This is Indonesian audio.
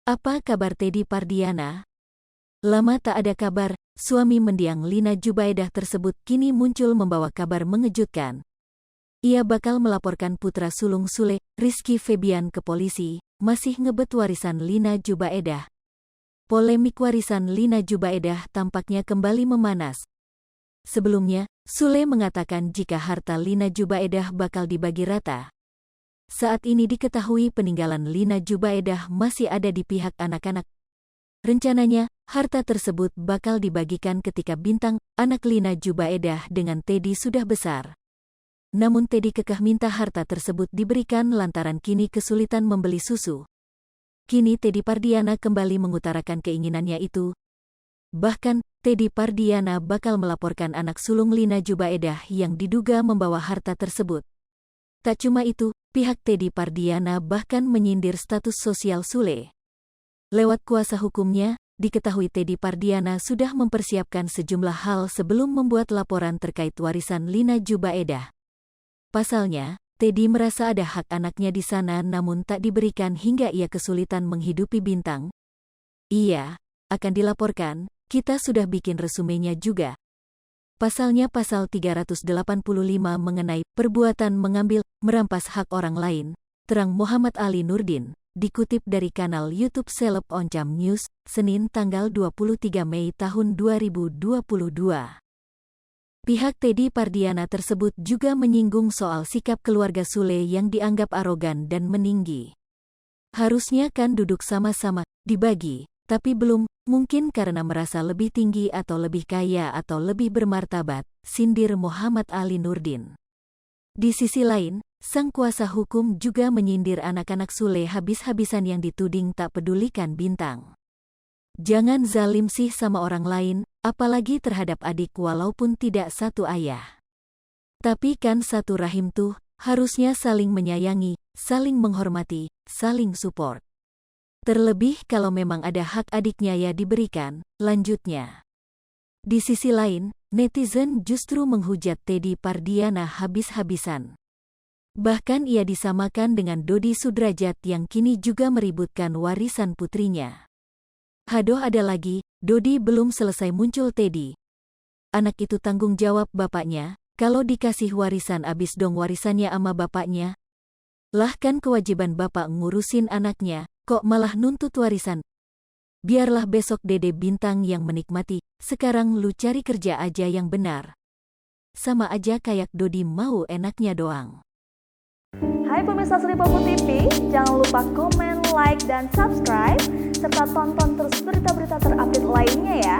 Apa kabar Teddy Pardiana? Lama tak ada kabar, suami mendiang Lina Jubaedah tersebut kini muncul membawa kabar mengejutkan. Ia bakal melaporkan putra sulung Sule, Rizky Febian ke polisi, masih ngebet warisan Lina Jubaedah. Polemik warisan Lina Jubaedah tampaknya kembali memanas. Sebelumnya, Sule mengatakan jika harta Lina Jubaedah bakal dibagi rata. Saat ini diketahui peninggalan Lina Jubaedah masih ada di pihak anak-anak. Rencananya, harta tersebut bakal dibagikan ketika Bintang, anak Lina Jubaedah dengan Teddy sudah besar. Namun Teddy kekeh minta harta tersebut diberikan lantaran kini kesulitan membeli susu. Kini Teddy Pardiana kembali mengutarakan keinginannya itu. Bahkan, Teddy Pardiana bakal melaporkan anak sulung Lina Jubaedah yang diduga membawa harta tersebut. Tak cuma itu, pihak Teddy Pardiana bahkan menyindir status sosial Sule. Lewat kuasa hukumnya, diketahui Teddy Pardiana sudah mempersiapkan sejumlah hal sebelum membuat laporan terkait warisan Lina Jubaedah. Pasalnya, Teddy merasa ada hak anaknya di sana namun tak diberikan hingga ia kesulitan menghidupi Bintang. Iya, akan dilaporkan, kita sudah bikin resumenya juga. Pasalnya pasal 385 mengenai perbuatan mengambil, merampas hak orang lain, terang Muhammad Ali Nurdin, dikutip dari kanal YouTube Seleb Oncam News, Senin tanggal 23 Mei tahun 2022. Pihak Teddy Pardiana tersebut juga menyinggung soal sikap keluarga Sule yang dianggap arogan dan meninggi. Harusnya kan duduk sama-sama, dibagi, tapi belum, mungkin karena merasa lebih tinggi atau lebih kaya atau lebih bermartabat, sindir Muhammad Ali Nurdin. Di sisi lain, sang kuasa hukum juga menyindir anak-anak Sule habis-habisan yang dituding tak pedulikan Bintang. Jangan zalim sih sama orang lain, apalagi terhadap adik walaupun tidak satu ayah. Tapi kan satu rahim tuh, harusnya saling menyayangi, saling menghormati, saling support. Terlebih kalau memang ada hak adiknya ya diberikan, lanjutnya. Di sisi lain, netizen justru menghujat Teddy Pardiana habis-habisan. Bahkan ia disamakan dengan Dodi Sudrajat yang kini juga meributkan warisan putrinya. Hadoh ada lagi, Dodi belum selesai muncul Teddy. Anak itu tanggung jawab bapaknya, kalau dikasih warisan abis dong warisannya ama bapaknya. Lah kan kewajiban bapak ngurusin anaknya, kok malah nuntut warisan? Biarlah besok Dede Bintang yang menikmati, sekarang lu cari kerja aja yang benar. Sama aja kayak Dodi mau enaknya doang. Hai pemirsa Sri Popo TV, jangan lupa komen, like, dan subscribe, serta tonton terus berita-berita terupdate lainnya ya.